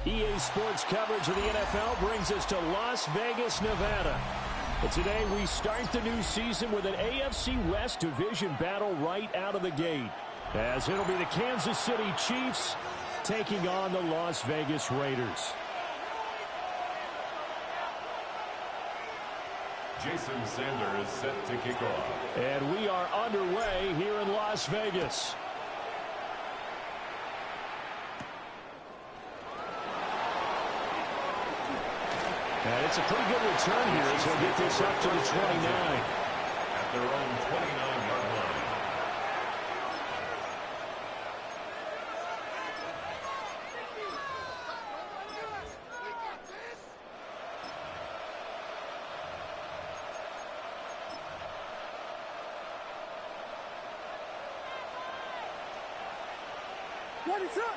EA Sports coverage of the NFL brings us to Las Vegas, Nevada. But today we start the new season with an AFC West division battle right out of the gate, as it'll be the Kansas City Chiefs taking on the Las Vegas Raiders. Jason Sanders set to kick off. And we are underway here in Las Vegas. And it's a pretty good return here as he'll get this up to the 29. At their own 29-yard line. What is up?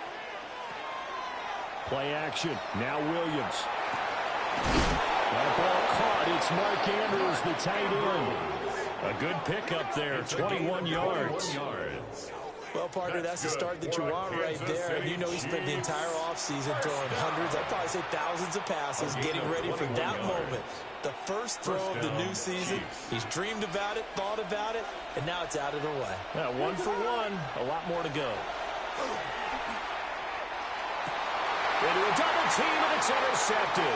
Play action. Now Williams. That ball caught. It's Mark Andrews, the tight end. A good pickup there, 21 yards. Well, partner, that's the start that you want right there. And you know he spent the entire offseason throwing hundreds, I'd probably say thousands of passes, getting ready for that moment. The first throw of the new season. He's dreamed about it, thought about it, and now it's out of the way. Yeah, 1 for 1. A lot more to go. Into a double team, and it's intercepted.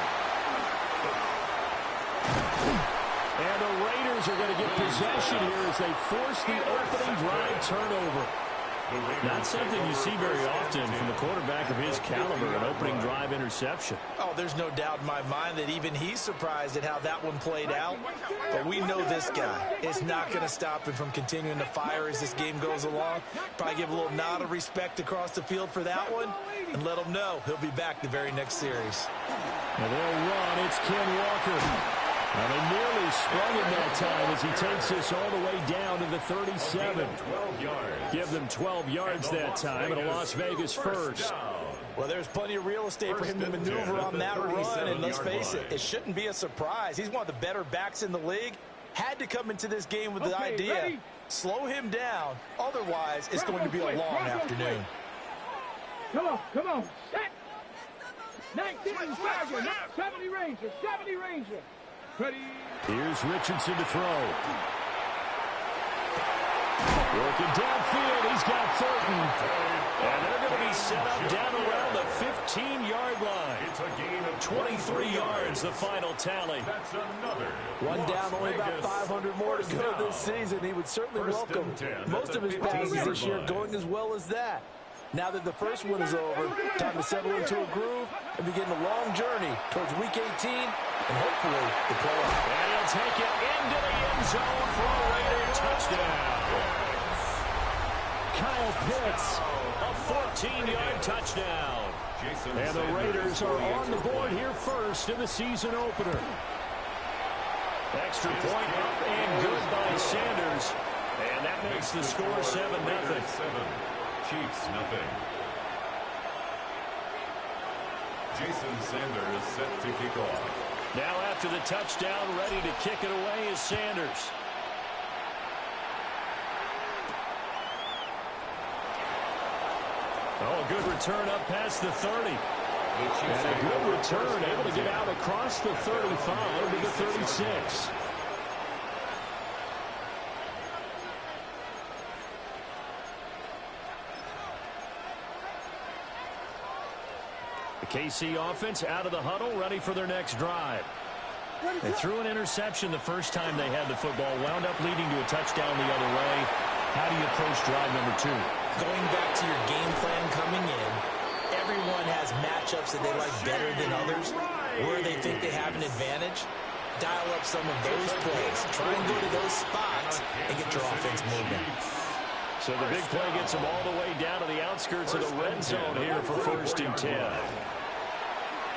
And the Raiders are going to get possession here as they force the opening drive turnover. Not something you see very often from a quarterback of his caliber, an opening drive interception. Oh, there's no doubt in my mind that even he's surprised at how that one played out. But we know this guy is not going to stop him from continuing to fire as this game goes along. Probably give a little nod of respect across the field for that one and let him know he'll be back the very next series. Now they'll run. It's Ken Walker. And they nearly sprung him that time as he takes this all the way down to the 37. Give them 12 yards that time, and a Las Vegas first. Well, there's plenty of real estate for him to maneuver on that run, and let's face it, it shouldn't be a surprise. He's one of the better backs in the league. Had to come into this game with the idea, slow him down. Otherwise, it's going to be a long afternoon. Come on, set. 19 Tiger, 70 Ranger, 70 Ranger. Ready. Here's Richardson to throw. Working downfield, he's got Thornton. And they're going to be set up down around the 15-yard line. It's a gain of 23 yards, the final tally. That's another. One down, only about 500 more to go this season. He would certainly welcome most of his passes this year going as well as that. Now that the first one is over, time to settle into a groove and begin the long journey towards Week 18 and hopefully the playoff. And he'll take it into the end zone for a Raider touchdown. Kyle Pitts, a 14-yard touchdown. And the Raiders are on the board here first in the season opener. Extra point up and good by Sanders. And that makes the score 7-0. Chiefs, nothing. Jason Sanders set to kick off. Now after the touchdown, ready to kick it away is Sanders. Oh, a good return up past the 30. And a good return, able to get out across the 35 to the 36. KC offense out of the huddle, ready for their next drive. They threw an interception the first time they had the football, wound up leading to a touchdown the other way. How do you approach drive number 2? Going back to your game plan coming in, everyone has matchups that they like better than others, where they think they have an advantage. Dial up some of those plays. Try and go to those spots and get your offense moving. So the big play gets them all the way down to the outskirts of the red zone here for 1st and 10.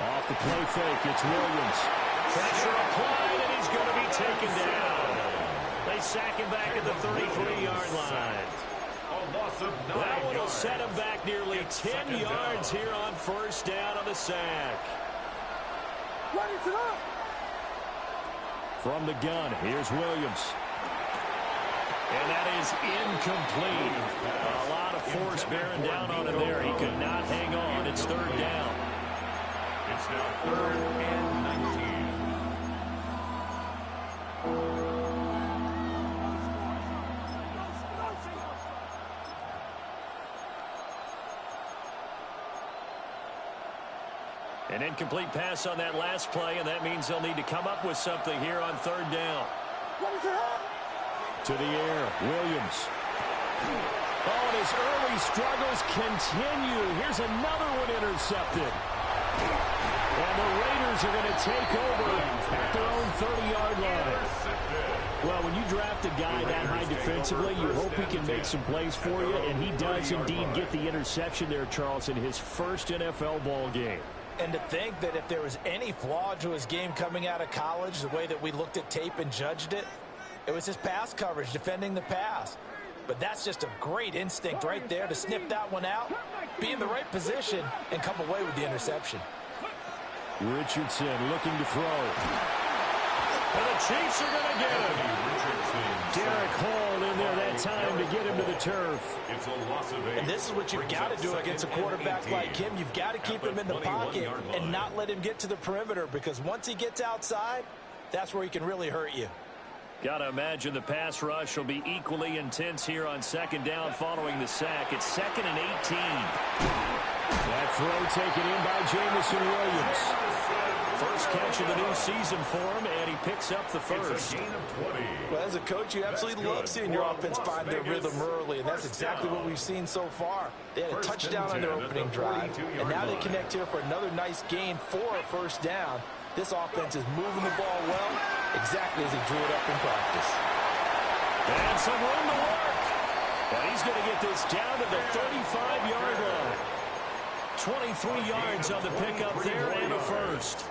Off the play fake, it's Williams. Pressure applied, and he's going to be taken down. They sack him back at the 33-yard line. That one will set him back nearly 10 yards here on 1st down on the sack. From the gun, here's Williams. And that is incomplete. A lot of force bearing down on him there. He could not hang on. It's 3rd down. It's now 3rd and 19. An incomplete pass on that last play, and that means they'll need to come up with something here on 3rd down. To the air, Williams. Oh, and his early struggles continue. Here's another one intercepted. And the Raiders are going to take over at their own 30-yard line. Well, when you draft a guy that high defensively, you hope he can make some plays for you, and he does indeed get the interception there, Charles, in his first NFL ball game. And to think that if there was any flaw to his game coming out of college, the way that we looked at tape and judged it, it was his pass coverage, defending the pass. But that's just a great instinct right there to sniff that one out, be in the right position, and come away with the interception. Richardson looking to throw. And the Chiefs are going to get him. Derek Hall in there that time to get him to the turf. It's a loss of 8. And this is what you've got to do against a quarterback like him. You've got to keep him in the pocket and not let him get to the perimeter, because once he gets outside, that's where he can really hurt you. Got to imagine the pass rush will be equally intense here on 2nd down following the sack. It's 2nd and 18. That throw taken in by Jamison Williams. First catch of the new season for him, and he picks up the first. Well, as a coach, you absolutely love seeing your offense find their rhythm early, and that's exactly what we've seen so far. They had a touchdown on their opening drive, and now they connect here for another nice gain for a 1st down. This offense is moving the ball well, exactly as he drew it up in practice. And some room to work. And he's going to get this down to the 35-yard line. 23 yards on the pickup there and a first.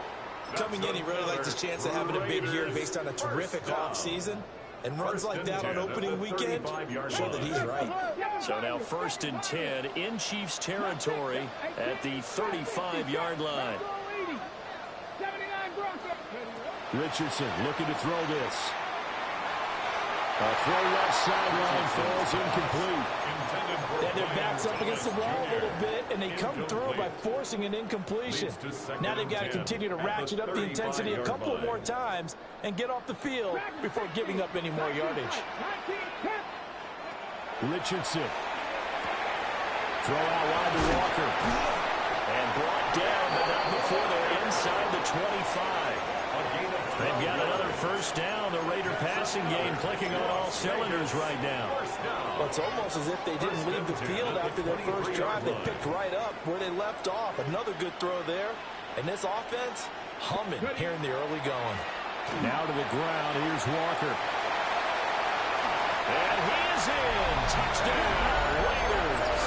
Coming in, he really likes his chance of having a big year based on a terrific offseason. And runs like that on opening weekend show that he's right. So now 1st and 10 in Chiefs territory at the 35-yard line. Richardson looking to throw this. A throw left sideline falls incomplete. And their back's up against the wall a little bit, and they come through by forcing an incompletion. Now they've got to continue to ratchet up the intensity a couple more times and get off the field before giving up any more yardage. Richardson. Throw out wide to Walker. And brought down, but not before they're inside the 25. They've got another 1st down. The Raider passing game clicking on all cylinders right now. Well, it's almost as if they didn't leave the field after their first drive. They picked right up where they left off. Another good throw there. And this offense humming here in the early going. Now to the ground. Here's Walker. And he is in. Touchdown, Raiders.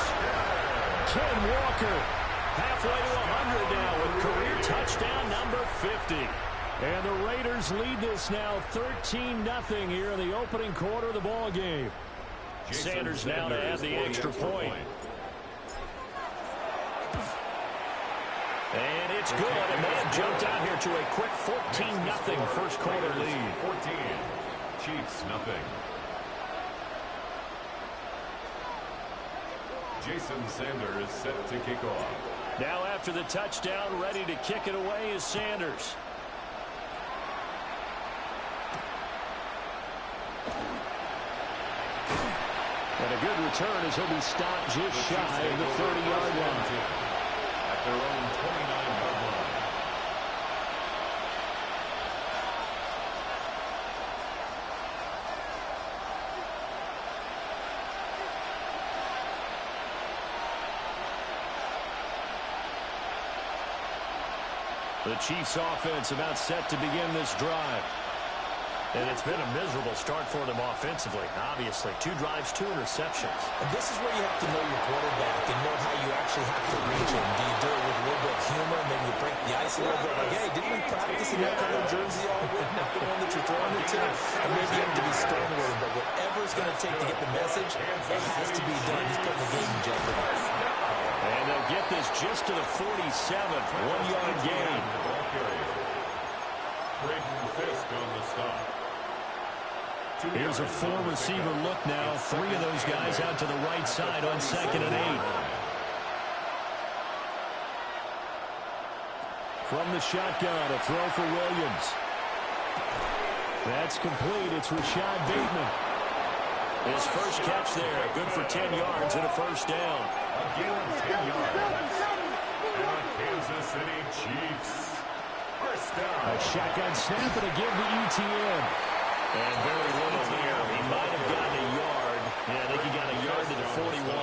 Ken Walker halfway to 100 now with career touchdown number 50. And the Raiders lead this now 13-0 here in the opening quarter of the ball game. Sanders now to add the extra point. And it's good. And they have jumped out here to a quick 14-0 first quarter lead. 14. Chiefs nothing. Jason Sanders set to kick off. Now after the touchdown, ready to kick it away is Sanders. And a good return as he'll be stopped just shy of the 30-yard line. At their own 29-yard line. The Chiefs offense about set to begin this drive. And it's been a miserable start for them offensively, obviously. 2 drives, 2 interceptions. And this is where you have to know your quarterback and know how you actually have to reach him. Do you do it with a little bit of humor, maybe you break the ice a little bit? Like, hey, didn't we practice in that color jersey all week, not the one that you're throwing it to? And maybe you have to be stern with him, but whatever it's going to take to get the message, it has to be done. He's putting the game in jeopardy. And they'll get this just to the 47th, 1-yard gain. Braden Fisk on the stop. Here's a 4-receiver look now. 3 of those guys out to the right side on 2nd and 8. From the shotgun, a throw for Williams. That's complete. It's Rashad Bateman. His first catch there, good for 10 yards and a first down. Again, 10 yards. And the Kansas City Chiefs. First down. A shotgun snap and a give to ETN. And very little there. He might have gotten a yard. Yeah, I think he got a yard to the 41.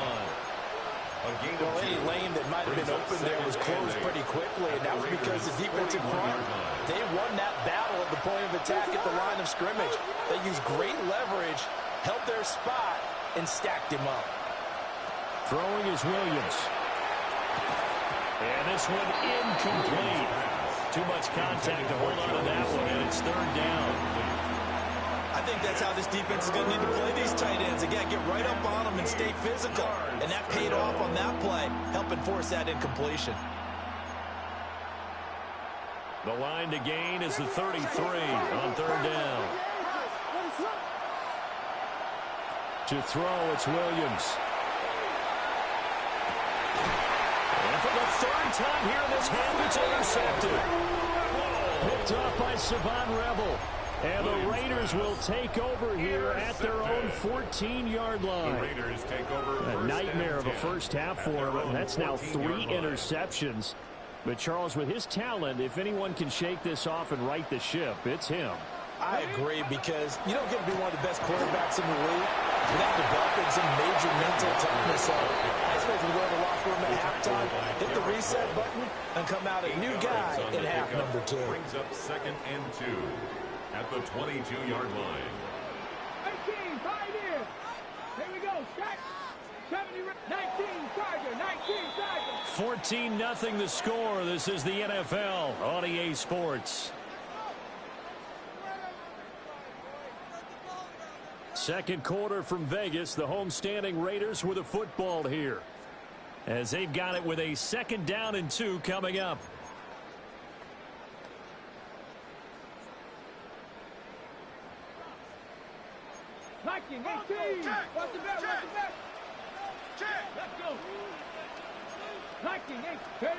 Well, any lane that might have been open there was closed pretty quickly, and that was because the defensive front, they won that battle at the point of attack at the line of scrimmage. They used great leverage, held their spot, and stacked him up. Throwing is Williams. And this one incomplete. Too much contact to hold on to that one, and it's third down. I think that's how this defense is going to need to play these tight ends. Again, get right up on them and stay physical. And that paid off on that play, helping force that incompletion. The line to gain is the 33 on third down. To throw, it's Williams. And for the third time here in this half, it's intercepted. Picked off by Savon Rebel. And the Raiders will take over here at their own 14-yard line. The Raiders take over. A nightmare of a first half for him, and that's now 3 interceptions. But Charles, with his talent, if anyone can shake this off and right the ship, it's him. I agree, because you don't get to be one of the best quarterbacks in the league without developing some major mental toughness. So I expect him to go to the locker room at halftime, hit the reset button, and come out a new guy in half number 2. Brings up 2nd and 2. At the 22-yard line. 18, 5 here. Here we go. Shot. 70, 19, Tiger. 14-0 the score. This is the NFL on EA Sports. Second quarter from Vegas. The homestanding Raiders with a football here, as they've got it with a 2nd down and 2 coming up. Liking, 18. What's the bet? What's the bet? Let's go. Liking, 18.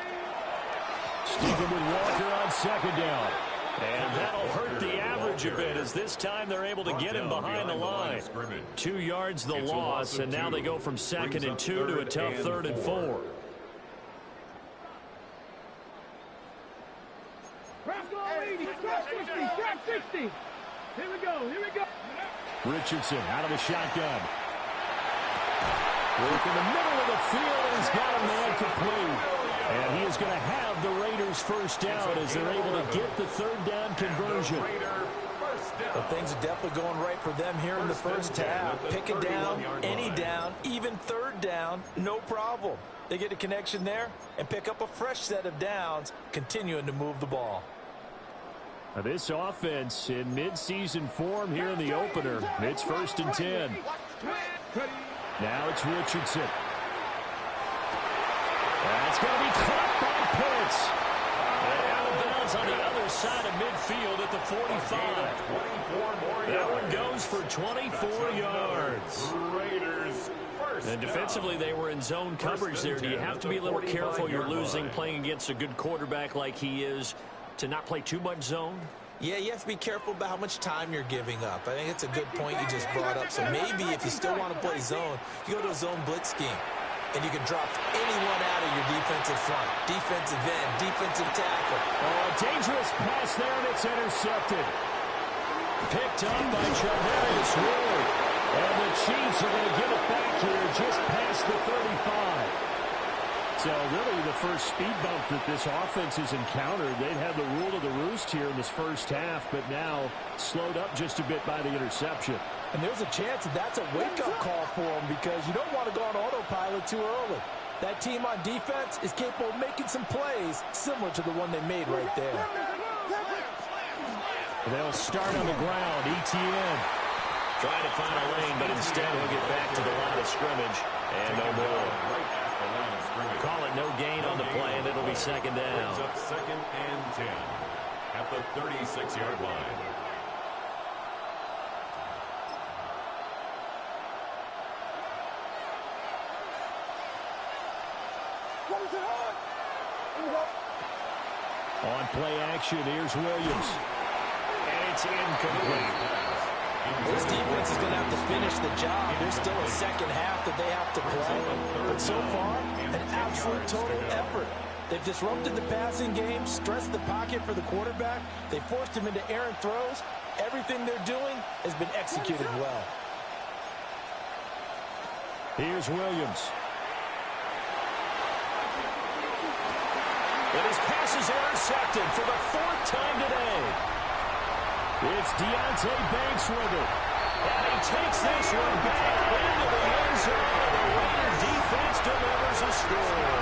Sticking with Walker on 2nd down. And that'll hurt the average a bit, as this time they're able to get him behind the line. 2 yards the loss, and now they go from 2nd and 2 to a tough 3rd and 4. Crack all 80. Crack 60. Crack 60. Here we go. Here we go. Richardson out of the shotgun. Work in the middle of the field, and he's got a man complete. And he is going to have the Raiders first down as they're able to get the 3rd down conversion. But things are definitely going right for them here in the first half. Pick it down, any down, even 3rd down, no problem. They get a connection there and pick up a fresh set of downs, continuing to move the ball. Now this offense in mid-season form here in the opener. It's 1st and 10. Now it's Richardson. That's going to be caught by Pitts. And out of bounds on the other side of midfield at the 45. That one goes for 24 yards. And defensively, they were in zone coverage there. Do you have to be a little careful? You're losing, playing against a good quarterback like he is, to not play too much zone? Yeah, you have to be careful about how much time you're giving up. I think it's a good point you just brought up. So maybe if you still want to play zone, you go to a zone blitz scheme. And you can drop anyone out of your defensive front. Defensive end, defensive tackle. Oh, a dangerous pass there, and it's intercepted. Picked up by Charvarius Ward. And the Chiefs are going to give it back here just past the 35. So really the first speed bump that this offense has encountered. They've had the rule of the roost here in this first half, but now slowed up just a bit by the interception. And there's a chance that that's a wake-up call for them, because you don't want to go on autopilot too early. That team on defense is capable of making some plays similar to the one they made right there. They'll start on the ground. ETN trying to find a lane, but instead he'll get back to the line of scrimmage. And no more. Call it no gain on the play, and it'll be 2nd down. Brings up 2nd and 10 at the 36-yard line. On play action, here's Williams. And it's incomplete. This defense is going to have to finish the job. There's still a second half that they have to play. But so far, an absolute total effort. They've disrupted the passing game, stressed the pocket for the quarterback. They forced him into errant throws. Everything they're doing has been executed well. Here's Williams. And his pass is intercepted for the 4th time today. It's Deontay Banks with it. And he takes this one back into the end zone. And the Raider defense delivers a score.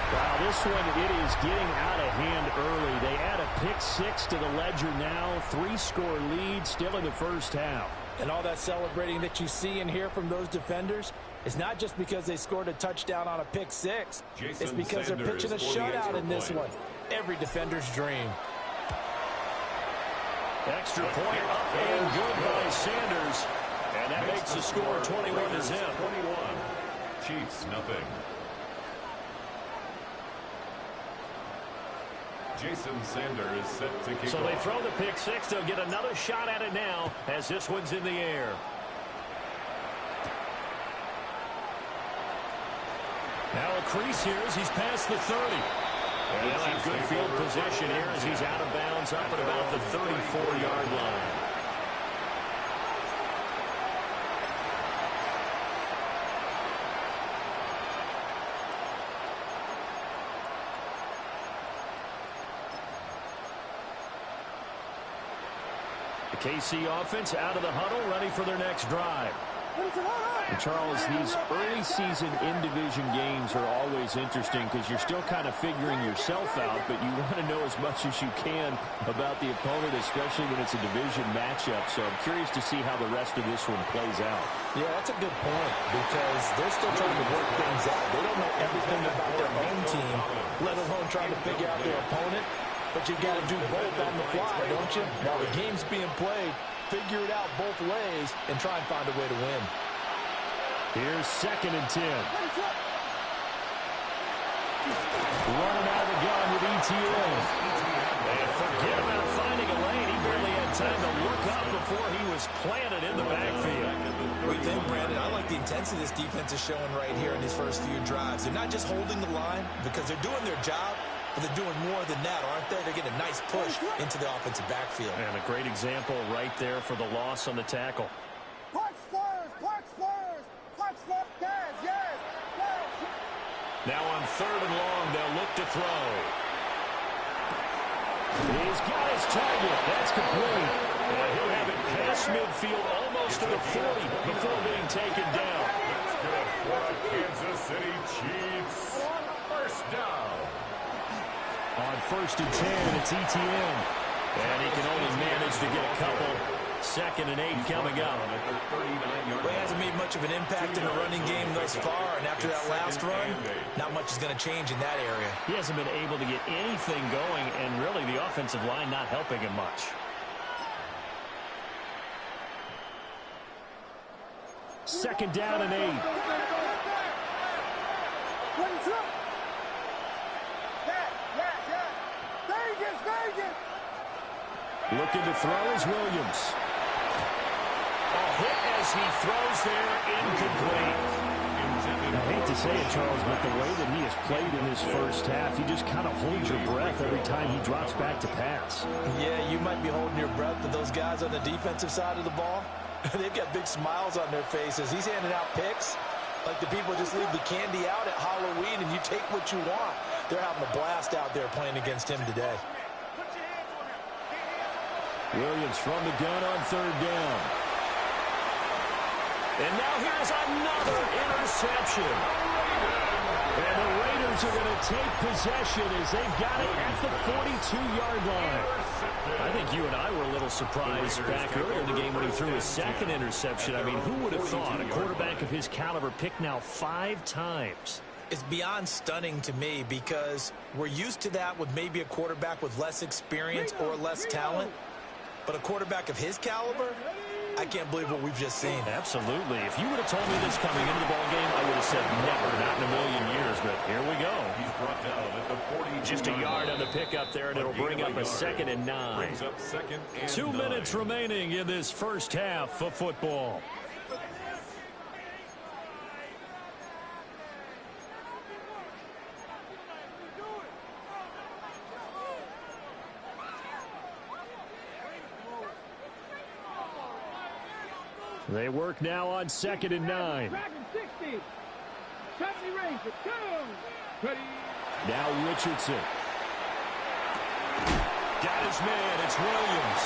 Wow, this one, it is getting out of hand early. They add a pick-6 to the ledger now. 3-score lead still in the first half. And all that celebrating that you see and hear from those defenders is not just because they scored a touchdown on a pick-6. It's because they're pitching a shutout in this one. Every defender's dream. Extra point up and good by Sanders. And that makes the score 21-0. 21. Chiefs, nothing. Jason Sanders set to kick So off. they throw the pick-6. They'll get another shot at it now as this one's in the air. Now a crease here as he's past the 30. And they'll have good field position here as he's out of bounds up at about the 34-yard line. The KC offense out of the huddle, ready for their next drive. And Charles, these early season in-division games are always interesting because you're still kind of figuring yourself out, but you want to know as much as you can about the opponent, especially when it's a division matchup. So I'm curious to see how the rest of this one plays out. Yeah, that's a good point because they're still trying to work things out. They don't know everything about their own team, let alone trying to figure out their opponent. But you got to do both on the fly, don't you? While the game's being played, figure it out both ways and try and find a way to win. Here's 2nd and 10. Running out of the gun with ETN. And forget about finding a lane. He barely had time to look up before he was planted in the backfield. What do you think, Brandon? I like the intensity this defense is showing right here in these first few drives. They're not just holding the line because they're doing their job, but they're doing more than that, aren't they? They're getting a nice push into the offensive backfield. And a great example right there for the loss on the tackle. Now on 3rd and long, they'll look to throw. He's got his target. That's complete. And he'll have it past midfield almost to the 40 before being taken down. That's good for the Kansas City Chiefs. First down. On 1st and 10, it's ETN. And he can only manage to get a couple. 2nd and 8 coming up. Well, he hasn't made much of an impact in the running game thus far, and after that last run, not much is going to change in that area. He hasn't been able to get anything going, and really the offensive line not helping him much. 2nd down and 8. Looking to throw is Williams. A hit as he throws there, incomplete. I hate to say it, Charles, but the way that he has played in this first half, you just kind of hold your breath every time he drops back to pass. Yeah, you might be holding your breath, but those guys on the defensive side of the ball, they've got big smiles on their faces. He's handing out picks like the people just leave the candy out at Halloween and you take what you want. They're having a blast out there playing against him today. Williams from the gun on 3rd down. And now here's another interception. And the Raiders are going to take possession as they've got it at the 42-yard line. I think you and I were a little surprised back earlier in the game when he threw his 2nd interception. I mean, who would have thought a quarterback of his caliber picked now 5 times? It's beyond stunning to me because we're used to that with maybe a quarterback with less experience or less talent. But a quarterback of his caliber, I can't believe what we've just seen. Absolutely. If you would have told me this coming into the ball game, I would have said never, not in a million years. But here we go. He's brought down at the 40. Just a yard on the pickup there, and it'll bring up a 2nd and 9. Brings up 2nd and 2 9. minutes remaining in this first half of football. They work now on 2nd and 9. Dragon 60. 70 range. Go. Ready. Now Richardson. Got his man. It's Williams.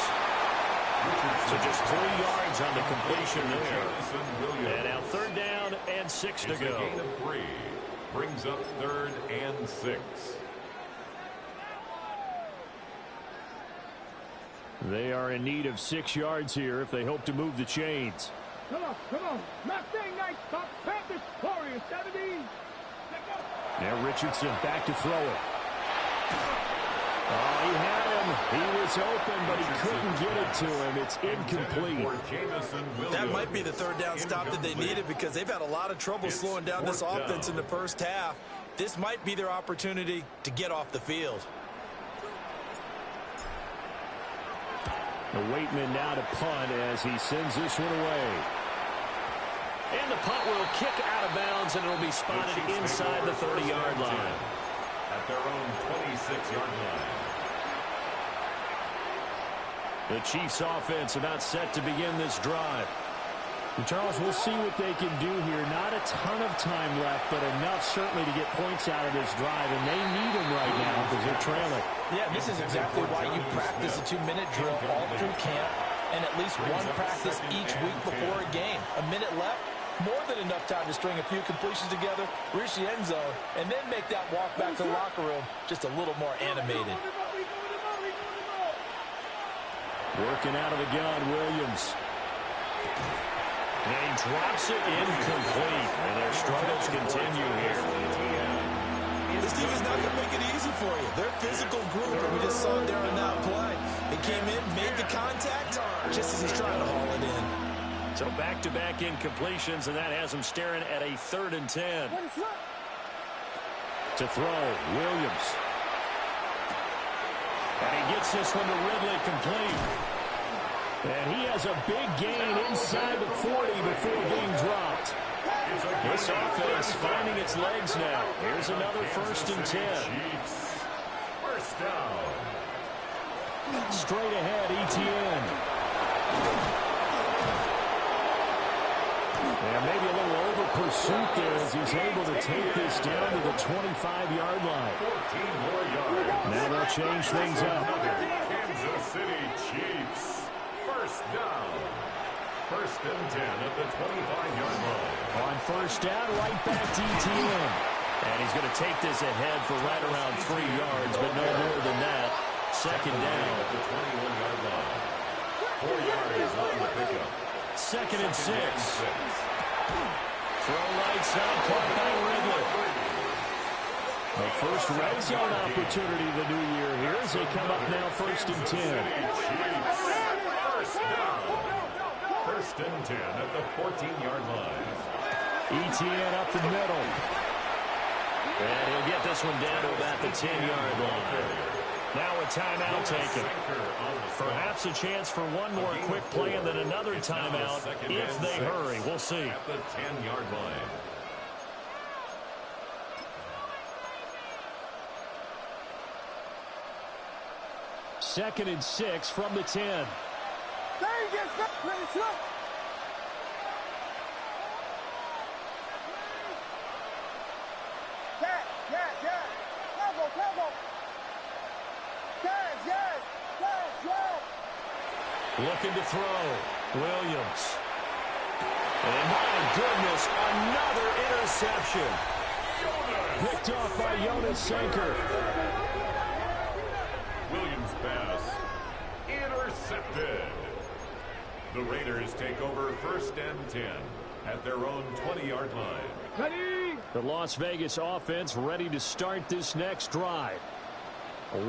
So just 3 yards on the completion there. And now 3rd down and 6 to go. A gain of 3. Brings up 3rd and 6. They are in need of 6 yards here if they hope to move the chains. Come on. Not saying nice stop. Panthers Warriors 70. Now Richardson back to throw it. Oh, he had him. He was open, but he couldn't get it to him. It's incomplete. That might be the 3rd down stop that they needed because they've had a lot of trouble slowing down this offense in the first half. This might be their opportunity to get off the field. The Waitman now to punt as he sends this one away. And the punt will kick out of bounds, and it'll be spotted inside the 30-yard line. At their own 26-yard line. The Chiefs offense about set to begin this drive. And Charles, we'll see what they can do here. Not a ton of time left, but enough certainly to get points out of this drive, and they need them right now because they're trailing. Yeah, this is exactly why you practice a 2-minute drill all through camp and at least one practice each week before a game. A minute left, more than enough time to string a few completions together, reach the end zone, and then make that walk back to the locker room just a little more animated. Working out of the gun, Williams. And he drops it incomplete. And their struggles continue here. This team is not going to make it easy for you. They're a physical group, and we just saw it there on that play. They came in, made the contact, just as he's trying to haul it in. So back-to-back incompletions, and that has him staring at a 3rd and 10. To throw, Williams. And he gets this one to Ridley complete. And he has a big gain inside the 40 before being dropped. This offense finding its legs now. Here's another 1st and 10. First down. Straight ahead, ETN. And maybe a little over pursuit there as he's able to take this down to the 25-yard line. 14 more yards. Now they'll change things up. Kansas City Chiefs. First down. 1st and 10 at the 25-yard line. On 1st down, right back to ETN. And he's going to take this ahead for right around 3 yards, but no more than that. 2nd down. At the 21-yard line. 4 yards on the pickup. 2nd and 6. Throw right side, caught by Ridley. The first red zone opportunity of the new year here as they come up now 1st and 10. First down. 1st and 10 at the 14-yard line. ETN up the middle. And he'll get this one down to about the 10-yard line. Now a timeout taken. Perhaps a chance for one more quick play and then another timeout if they hurry. We'll see. At the 10-yard line. Second and 6 from the 10. Looking to throw. Williams. And my goodness, another interception. Picked off by Jonas Sanker. Williams pass. Intercepted. The Raiders take over 1st and 10 at their own 20-yard line. Ready. The Las Vegas offense ready to start this next drive.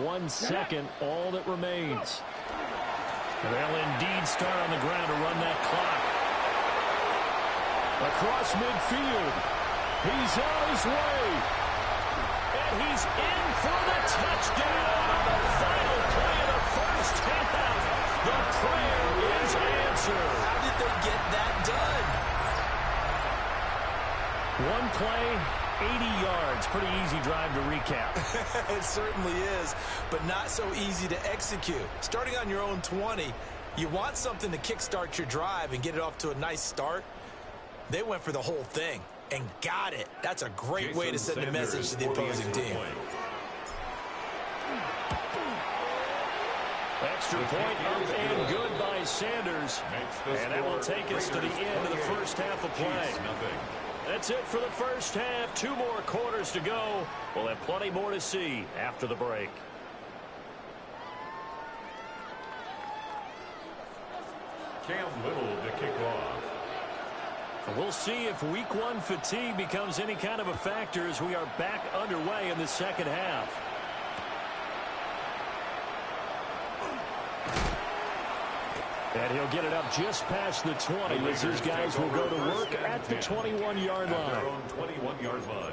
1 second, all that remains. They'll indeed start on the ground to run that clock. Across midfield. He's on his way. And he's in for the touchdown on the final play of the first half. The prayer is answered. How did they get that done? One play, 80 yards. Pretty easy drive to recap. It certainly is, but not so easy to execute. Starting on your own 20, you want something to kickstart your drive and get it off to a nice start. They went for the whole thing and got it. That's a great way to send a message to the opposing team. Extra point up and good by Sanders. And that will take us to the end of the first half of play. That's it for the first half. 2 more quarters to go. We'll have plenty more to see after the break. Cam Little to kick off. We'll see if week 1 fatigue becomes any kind of a factor as we are back underway in the second half. And he'll get it up just past the 20 as these guys will go to work at the 21-yard line. Their own 21-yard line.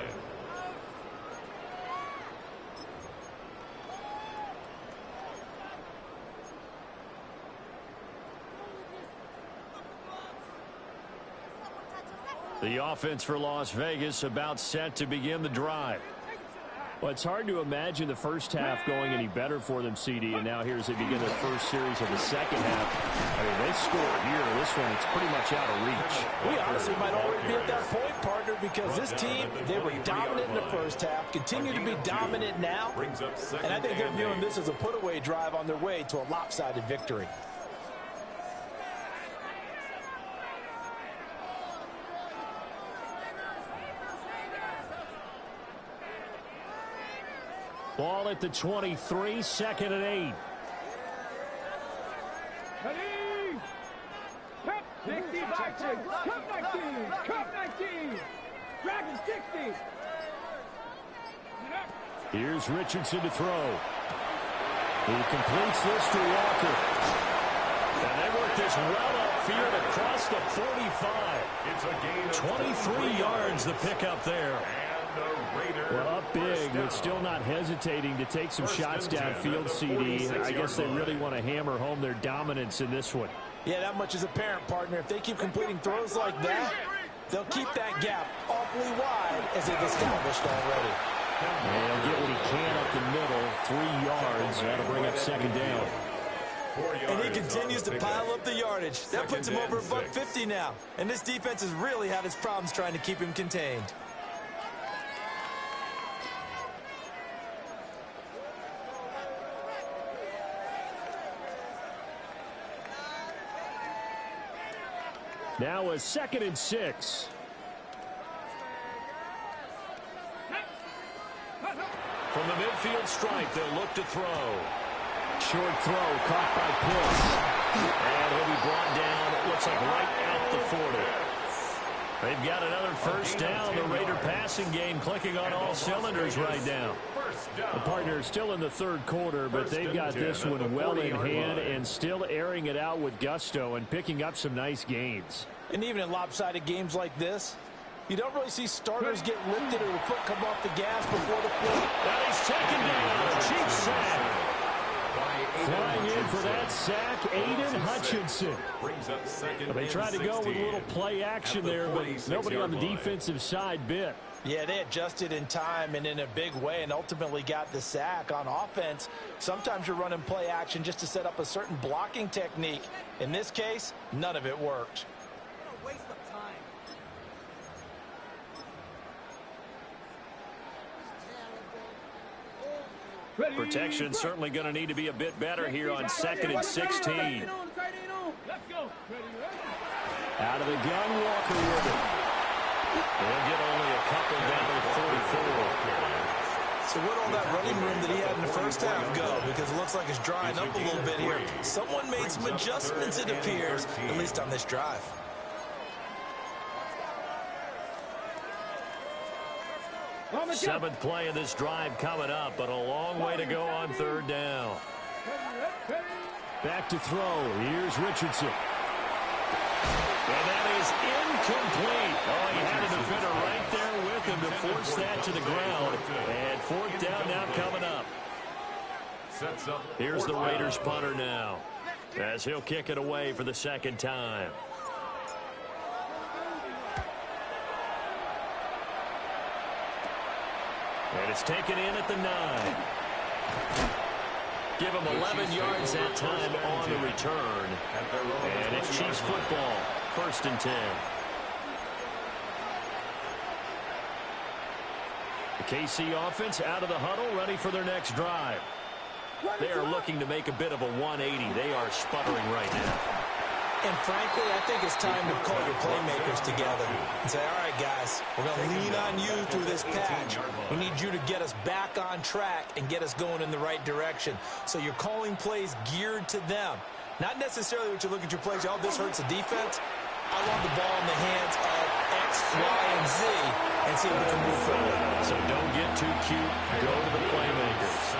The offense for Las Vegas about set to begin the drive. Well, it's hard to imagine the first half going any better for them, CD, and now here as they begin their first series of the second half. I mean, they scored here. This one, it's pretty much out of reach. We honestly might already be at that point, partner, because this team, they were dominant in the first half, continue to be dominant now, and I think they're viewing this as a put-away drive on their way to a lopsided victory. Ball at the 23, 2nd and 8. Ready? Cut 60, Vikings. Cut 19. Cut 19. Dragon 60. Here's Richardson to throw. He completes this to Walker. And they work this well upfield across the 45. It's a gain of 23 yards the pickup there. Well, up big, but still not hesitating to take some shots downfield, CD. I guess they really want to hammer home their dominance in this one. Yeah, that much is apparent, partner. If they keep completing throws like that, they'll keep that gap awfully wide as they've established already. And he'll get what he can up the middle, 3 yards. That'll bring up 2nd down. And he continues to pile up the yardage. That puts him over $150 now. And this defense has really had its problems trying to keep him contained. Now a 2nd and 6. From the midfield stripe, they'll look to throw. Short throw caught by Pitts. And he'll be brought down, looks like right at the 40. They've got another first down. The Raider passing game clicking on all cylinders right now. The partner is still in the 3rd quarter, but they've got this one well in hand and still airing it out with gusto and picking up some nice gains. And even in lopsided games like this, you don't really see starters get lifted or the foot come off the gas before the play. Now he's taken down. Chief sack. Flying in for that sack, Aiden Hutchinson. They tried to go with a little play action there, but nobody on the defensive side bit. Yeah, they adjusted in time and in a big way and ultimately got the sack. On offense, sometimes you're running play action just to set up a certain blocking technique. In this case, none of it worked. What a waste of time. Protection certainly going to need to be a bit better here on 2nd and 16. Let's go. Out of the gun, Walker with it. They'll get only a couple down to 44. So where'd all that running room that he had in the first half go? Because it looks like it's drying up a little bit here. Someone made some adjustments, it appears, at least on this drive. Seventh play of this drive coming up, but a long way to go on 3rd down. Back to throw. Here's Richardson. And that is incomplete. Oh, he had a defender right there with him to force that to the ground. And fourth down now coming up. Here's the Raiders punter now, as he'll kick it away for the second time. And it's taken in at the 9. Give him 11 yards that time on the return. And it's Chiefs football, 1st and 10. The KC offense out of the huddle, ready for their next drive. They are looking to make a bit of a 180. They are sputtering right now. And frankly, I think it's time to call your playmakers together and say, all right, guys, we're going to lean on you through this patch. We need you to get us back on track and get us going in the right direction. So you're calling plays geared to them. Not necessarily what you look at your plays, oh, this hurts the defense. I want the ball in the hands of X, Y, and Z and see if we can move forward. So don't get too cute. Go to the playmakers.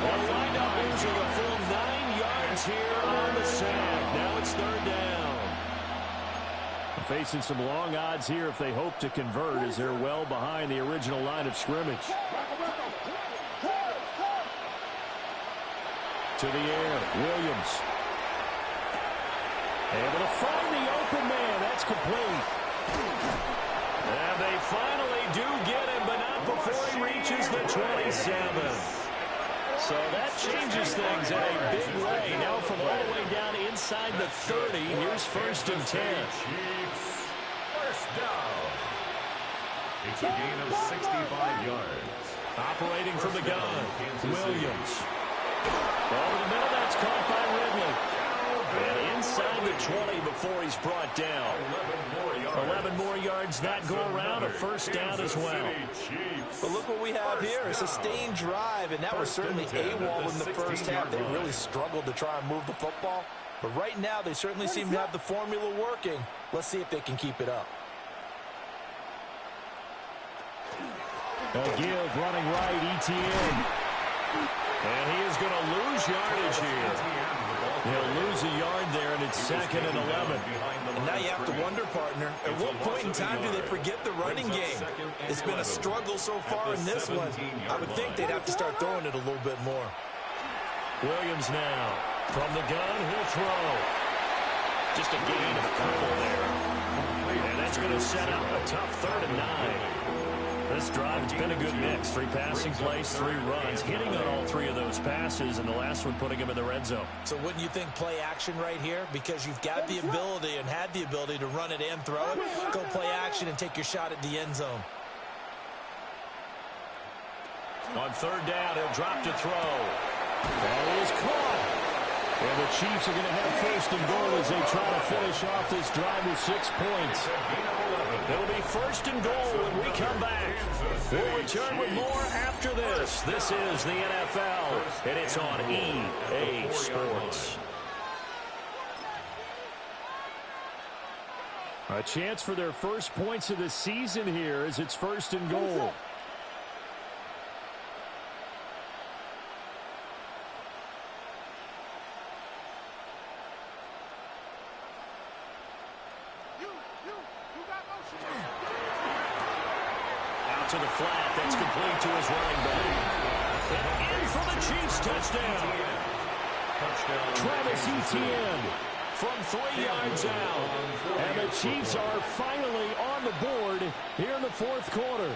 We'll find out losing a full 9 yards here on the sack. Now it's 3rd down. Facing some long odds here if they hope to convert, as they're well behind the original line of scrimmage. To the air, Williams. Able to find the open man. That's complete. And they finally do get him, but not before he reaches the 27. So that changes things in a big way. Now from all the way down inside the 30, here's 1st and 10. Chiefs, 1st down. It's a gain of 65 yards. Operating from the gun, Williams. Over the middle, that's caught by Ridley. And inside the 20 before he's brought down. 11 more yards that go around, a 1st down as well. But look what we have here, a sustained drive, and that was certainly AWOL in the first half. They really struggled to try and move the football. But right now, they certainly seem to have the formula working. Let's see if they can keep it up. A give running right, ETN. And he is going to lose yardage here. He'll lose a yard there, and it's 2nd and 11. And now you have to wonder, partner, at what point in time do they forget the running game? It's been a struggle so far in this one. I would think they'd have to start throwing it a little bit more. Williams now. From the gun, he'll throw. Just a gain of a couple there. And that's going to set up a tough 3rd and 9. This drive, it's been a good mix. 3 passing plays, 3 runs, hitting on all 3 of those passes, and the last one putting him in the red zone. So wouldn't you think play action right here? Because you've got the ability and had the ability to run it and throw it. Go play action and take your shot at the end zone. On 3rd down, he'll drop to throw. Ball is caught. And the Chiefs are going to have 1st and goal as they try to finish off this drive with 6 points. It'll be 1st and goal when we come back. We'll return with more after this. This is the NFL, and it's on EA Sports. A chance for their first points of the season here as it's 1st and goal. Out to the flat. That's complete to his running back. And in for the Chiefs touchdown. Travis Etienne from 3 yards out. And the Chiefs are finally on the board here in the 4th quarter.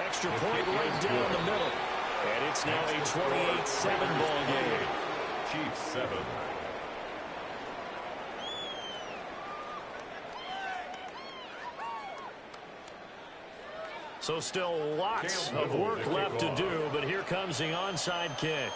Extra point right down the middle. And it's now a 28-7 ball game. Chiefs 7. So still lots of work left to do, but here comes the onside kick.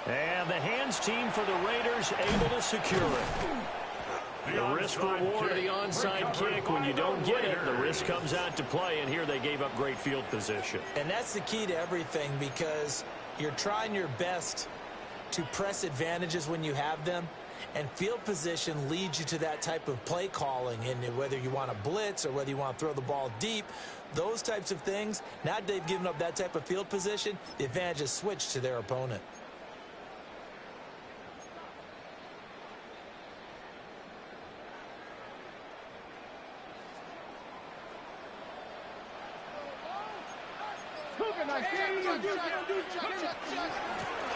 And the hands team for the Raiders able to secure it. The risk reward of the onside kick, when you don't get it, the risk comes out to play, and here they gave up great field position. And that's the key to everything, because you're trying your best to press advantages when you have them. And field position leads you to that type of play calling. And whether you want to blitz or whether you want to throw the ball deep, those types of things, now that they've given up that type of field position, the advantage is switched to their opponent.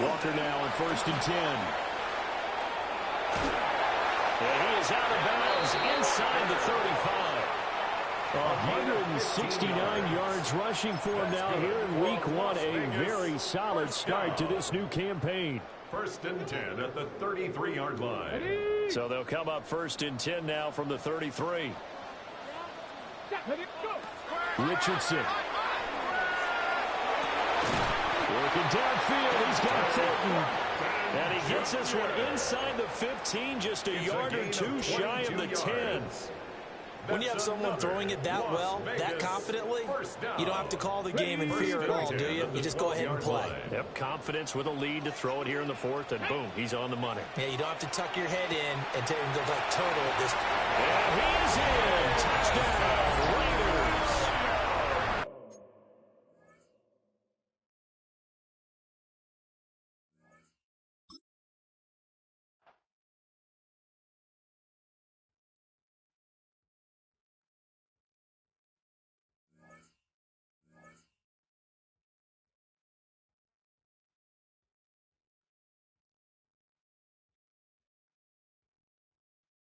Walker now on 1st and 10. And he is out of bounds inside the 35. 169 yards rushing for him now here in week 1. A very solid start to this new campaign. 1st and 10 at the 33-yard line. So they'll come up 1st and 10 now from the 33. Richardson. Working downfield, he's got Fulton. And he gets this one inside the 15, just a yard or two shy of the 10. When you have someone throwing it that well, that confidently, you don't have to call the game in fear at all, do you? You just go ahead and play. Yep, confidence with a lead to throw it here in the 4th, and boom, he's on the money. Yeah, you don't have to tuck your head in and go like total at this point. And he's in. Touchdown, Raiders.